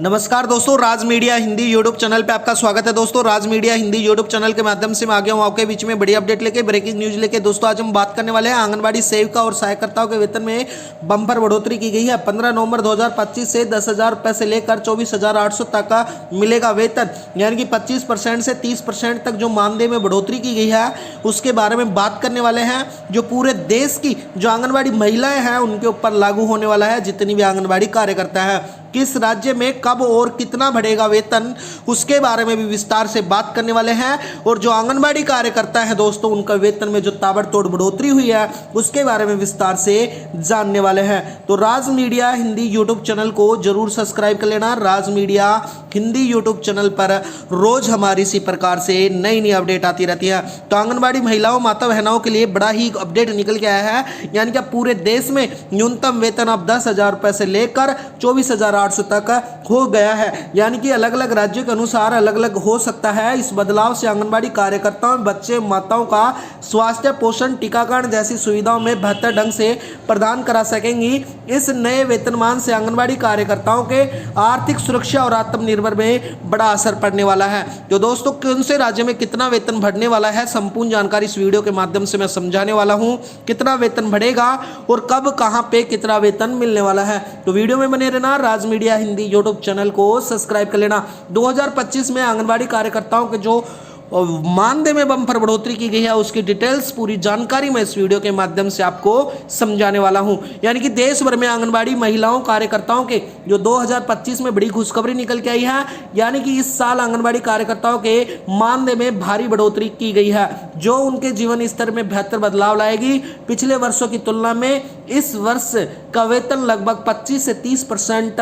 नमस्कार दोस्तों, राज media Hindi YouTube channel पे आपका स्वागत है। दोस्तों, राज मीडिया हिंदी यूट्यूब चैनल के माध्यम से मैं आ गया हूँ आपके बीच में बड़ी अपडेट लेके, ब्रेकिंग न्यूज लेके। दोस्तों, आज हम बात करने वाले हैं आंगनबाड़ी सेविका और सहायकर्ताओं के वेतन में बम्पर बढ़ोतरी की गई है। 15 नवंबर 2025 से 10,000 रुपये से लेकर 24,800 तक का मिलेगा वेतन, यानी कि 25% से 30% तक जो मानदेय में बढ़ोतरी की गई है उसके बारे में बात करने वाले हैं। जो पूरे देश की जो आंगनबाड़ी महिलाएं हैं उनके ऊपर लागू होने वाला है। जितनी भी आंगनबाड़ी कार्यकर्ता है, किस राज्य में कब और कितना बढ़ेगा वेतन, उसके बारे में भी विस्तार से बात करने वाले हैं। और जो आंगनबाड़ी कार्यकर्ता हैं दोस्तों, उनका वेतन में जो ताबड़तोड़ बढ़ोतरी हुई है उसके बारे में विस्तार से जानने वाले हैं। तो राज मीडिया हिंदी यूट्यूब चैनल को जरूर सब्सक्राइब कर लेना। राज मीडिया हिंदी यूट्यूब चैनल पर रोज हमारी इसी प्रकार से नई नई अपडेट आती रहती है। तो आंगनबाड़ी महिलाओं माता बहनों के लिए बड़ा ही अपडेट निकल के आया है, यानी कि पूरे देश में न्यूनतम वेतन अब 10,000 रुपये से लेकर 24,800 तक हो गया है। यानी कि अलग अलग राज्यों के अनुसार अलग अलग हो सकता है। इस बदलाव से आंगनबाड़ी कार्यकर्ताओं, बच्चे, माताओं का स्वास्थ्य, पोषण, टीकाकरण जैसी सुविधाओं में बेहतर ढंग से प्रदान करा सकेंगी। इस नए वेतनमान से आंगनबाड़ी कार्यकर्ताओं के आर्थिक सुरक्षा और आत्मनिर्भर में बड़ा असर पड़ने वाला है। तो दोस्तों, कौन से राज्य में कितना वेतन बढ़ने वाला है, संपूर्ण जानकारी इस वीडियो के माध्यम से मैं समझाने वाला हूं। कितना वेतन बढ़ेगा और कब कहां पे कितना वेतन मिलने वाला है, तो वीडियो में बने रहना। राज मीडिया हिंदी यूट्यूब चैनल को सब्सक्राइब कर लेना। 2025 में आंगनबाड़ी कार्यकर्ताओं के जो मानदेय में बम्पर बढ़ोतरी की गई है उसकी डिटेल्स, पूरी जानकारी मैं इस वीडियो के माध्यम से आपको समझाने वाला हूं। यानी कि देश भर में आंगनबाड़ी महिलाओं कार्यकर्ताओं के जो 2025 में बड़ी खुशखबरी निकल के आई है, यानी कि इस साल आंगनबाड़ी कार्यकर्ताओं के मानदेय में भारी बढ़ोतरी की गई है, जो उनके जीवन स्तर में बेहतर बदलाव लाएगी। पिछले वर्षों की तुलना में इस वर्ष का वेतन लगभग 25 से 30%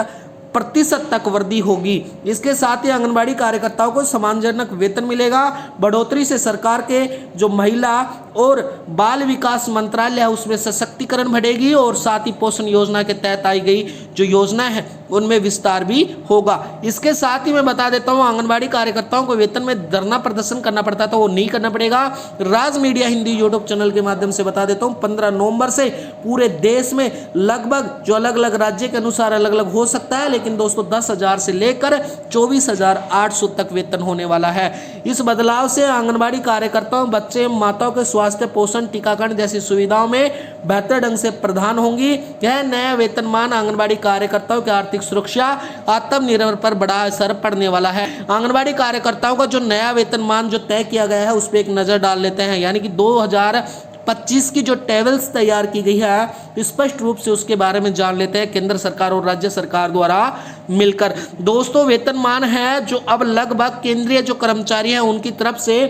तक वृद्धि होगी। इसके साथ ही आंगनबाड़ी कार्यकर्ताओं को सम्मानजनक वेतन मिलेगा। बढ़ोतरी से सरकार के जो महिला और बाल विकास मंत्रालय है उसमें सशक्तिकरण बढ़ेगी और साथ ही पोषण योजना के तहत आई गई जो योजना है उनमें विस्तार भी होगा। इसके साथ ही मैं बता देता हूं, आंगनबाड़ी कार्यकर्ताओं को वेतन में धरना प्रदर्शन करना पड़ता था, वो नहीं करना पड़ेगा। राज मीडिया हिंदी यूट्यूब चैनल के माध्यम से बता देता हूं, 15 नवंबर से पूरे देश में लगभग जो अलग अलग राज्य के अनुसार अलग अलग हो सकता है, लेकिन दोस्तों 10,000 से लेकर 24,800 तक वेतन होने वाला है। इस बदलाव से आंगनबाड़ी कार्यकर्ताओं, बच्चे, माताओं के स्वास्थ्य, पोषण, टीकाकरण जैसी सुविधाओं में बेहतर ढंग से प्रदान होंगी। यह नया वेतनमान आंगनबाड़ी कार्यकर्ताओं की आर्थिक सुरक्षा, आत्मनिर्भर पर बड़ा असर पड़ने वाला है। आंगनबाड़ी कार्यकर्ताओं का जो नया वेतनमान जो तय किया गया है उस पर एक नजर डाल लेते हैं। यानी कि 2025 की जो टेबल्स तैयार की गई है स्पष्ट रूप से उसके बारे में जान लेते हैं, केंद्र सरकार और राज्य सरकार द्वारा मिलकर। दोस्तों, वेतनमान है जो अब लगभग केंद्रीय जो कर्मचारी हैं उनकी तरफ से,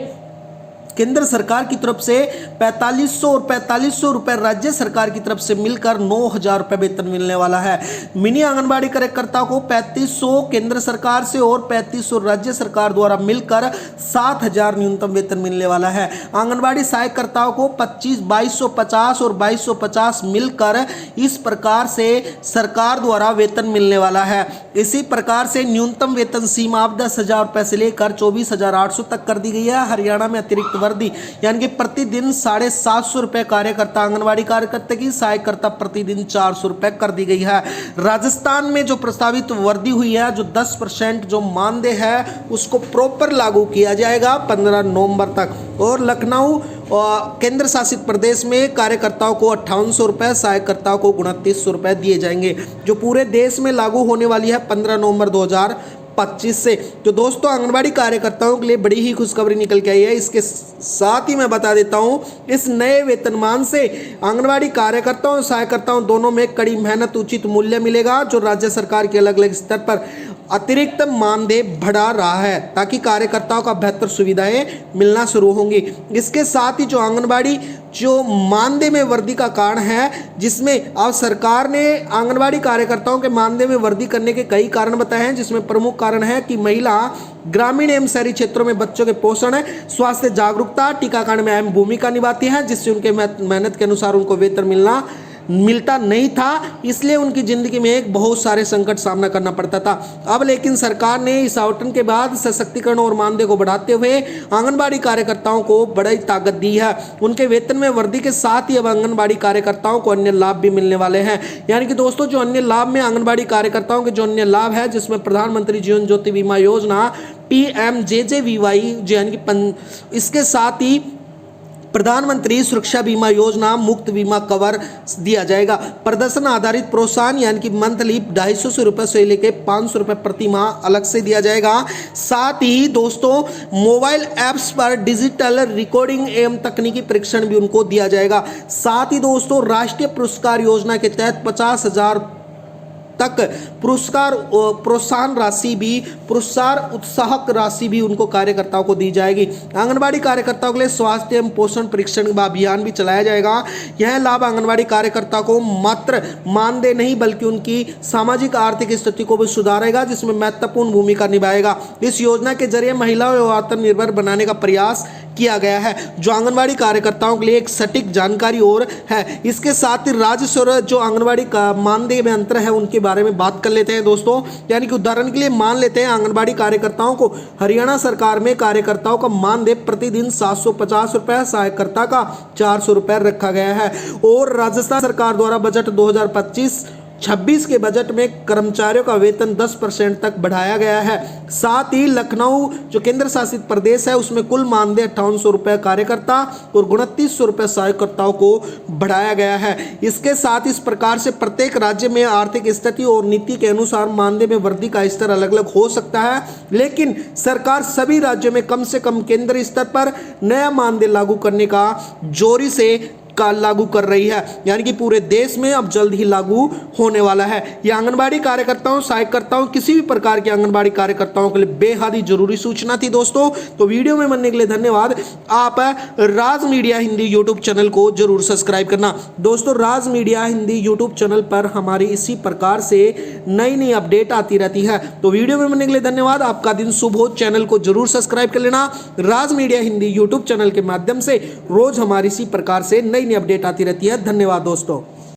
केंद्र सरकार की तरफ से 4500 और 4500 रुपए राज्य सरकार की तरफ से मिलकर 9,000 रुपए वेतन मिलने वाला है। मिनी आंगनबाड़ी कार्यकर्ताओं को 3500 केंद्र सरकार से और 3500 राज्य सरकार द्वारा मिलकर 7,000 न्यूनतम वेतन मिलने वाला है। आंगनबाड़ी सहायकर्ताओं को 2250 और 2250 मिलकर इस प्रकार से सरकार द्वारा वेतन मिलने वाला है। इसी प्रकार से न्यूनतम वेतन सीमा अब 10,000 रुपए से लेकर 24,800 तक कर दी गई है। हरियाणा में अतिरिक्त वर्दी यानी कि प्रतिदिन 750 रुपए कार्यकर्ता, आंगनबाड़ी कार्यकर्ता की, सहायकर्ता प्रतिदिन 400 रुपए कर दी गई है। राजस्थान में जो प्रस्तावित वर्दी हुई है, जो 10% जो मानदेय है उसको प्रॉपर लागू किया जाएगा 15 नवंबर तक। और लखनऊ केंद्र शासित प्रदेश में कार्यकर्ताओं को 5800 रुपए, सहायकर्ताओं को 2900 रुपए दिए जाएंगे, जो पूरे देश में लागू होने वाली है 15 नवंबर 2025 से। तो दोस्तों, आंगनबाड़ी कार्यकर्ताओं के लिए बड़ी ही खुशखबरी निकल के आई है। इसके साथ ही मैं बता देता हूं, इस नए वेतनमान से आंगनबाड़ी कार्यकर्ताओं और सहायकर्ताओं दोनों में कड़ी मेहनत, उचित मूल्य मिलेगा, जो राज्य सरकार के अलग अलग स्तर पर अतिरिक्त मानदेय बढ़ा रहा है ताकि कार्यकर्ताओं का बेहतर सुविधाएं मिलना शुरू होंगी। इसके साथ ही जो आंगनबाड़ी जो मानदेय में वृद्धि का कारण है, जिसमें अब सरकार ने आंगनबाड़ी कार्यकर्ताओं के मानदेय में वृद्धि करने के कई कारण बताए हैं, जिसमें प्रमुख कारण है कि महिला ग्रामीण एवं शहरी क्षेत्रों में बच्चों के पोषण, स्वास्थ्य जागरूकता, टीकाकरण में अहम भूमिका निभाती है, जिससे उनके मेहनत के अनुसार उनको वेतन मिलना मिलता नहीं था, इसलिए उनकी ज़िंदगी में एक बहुत सारे संकट सामना करना पड़ता था। अब लेकिन सरकार ने इस आवंटन के बाद सशक्तिकरण और मानदेय को बढ़ाते हुए आंगनबाड़ी कार्यकर्ताओं को बड़ी ताकत दी है। उनके वेतन में वृद्धि के साथ ही अब आंगनबाड़ी कार्यकर्ताओं को अन्य लाभ भी मिलने वाले हैं। यानी कि दोस्तों जो अन्य लाभ में आंगनबाड़ी कार्यकर्ताओं के जो अन्य लाभ है, जिसमें प्रधानमंत्री जीवन ज्योति बीमा योजना PMJJBY, यानी कि इसके साथ ही प्रधानमंत्री सुरक्षा बीमा योजना, मुफ्त बीमा कवर दिया जाएगा। प्रदर्शन आधारित प्रोत्साहन यानी कि मंथली 250 रुपये से लेकर 500 रुपये प्रति माह अलग से दिया जाएगा। साथ ही दोस्तों मोबाइल ऐप्स पर डिजिटल रिकॉर्डिंग एवं तकनीकी परीक्षण भी उनको दिया जाएगा। साथ ही दोस्तों राष्ट्रीय पुरस्कार योजना के तहत 50,000 तक प्रोत्साहन उत्साहक राशि भी उनको कार्यकर्ताओं को दी जाएगी। आंगनबाड़ी कार्यकर्ताओं के लिए स्वास्थ्य एवं पोषण परीक्षण अभियान भी चलाया जाएगा। यह लाभ आंगनबाड़ी कार्यकर्ता को मात्र मानदेय नहीं बल्कि उनकी सामाजिक आर्थिक स्थिति को भी सुधारेगा, जिसमें महत्वपूर्ण भूमिका निभाएगा। इस योजना के जरिए महिलाओं को आत्मनिर्भर बनाने का प्रयास किया गया है, जो आंगनबाड़ी कार्यकर्ताओं के लिए एक सटीक जानकारी और है। इसके साथ ही राज्य और जो आंगनबाड़ी का मानदेय में अंतर है उनके बारे में बात कर लेते हैं दोस्तों। यानी कि उदाहरण के लिए मान लेते हैं आंगनबाड़ी कार्यकर्ताओं को हरियाणा सरकार में कार्यकर्ताओं का मानदेय प्रतिदिन 750 रुपये, सहायकर्ता का 400 रुपये रखा गया है। और राजस्थान सरकार द्वारा बजट 2025-26 के बजट में कर्मचारियों का वेतन 10% तक बढ़ाया गया है। साथ ही लखनऊ जो केंद्र शासित प्रदेश है उसमें कुल मानदेय 5800 रुपये कार्यकर्ता और 2900 रुपये सहायकर्ताओं को बढ़ाया गया है। इसके साथ इस प्रकार से प्रत्येक राज्य में आर्थिक स्थिति और नीति के अनुसार मानदेय में वृद्धि का स्तर अलग अलग हो सकता है, लेकिन सरकार सभी राज्यों में कम से कम केंद्रीय स्तर पर नया मानदेय लागू करने का जोरी से लागू कर रही है। यानी कि पूरे देश में अब जल्द ही लागू होने वाला है। ये आंगनबाड़ी कार्यकर्ताओं, सहायकर्ताओं, किसी भी प्रकार के आंगनबाड़ी कार्यकर्ताओं के लिए बेहद ही जरूरी सूचना थी दोस्तों। तो वीडियो में बनने के लिए धन्यवाद। आप राज मीडिया हिंदी यूट्यूब चैनल को जरूर सब्सक्राइब करना दोस्तों। राज मीडिया हिंदी यूट्यूब चैनल पर हमारी इसी प्रकार से नई नई अपडेट आती रहती है। तो वीडियो में बनने के लिए धन्यवाद। आपका दिन शुभ हो। चैनल को जरूर सब्सक्राइब कर लेना। राज मीडिया हिंदी यूट्यूब चैनल के माध्यम से रोज हमारी इसी प्रकार से नई अपडेट आती रहती है। धन्यवाद दोस्तों।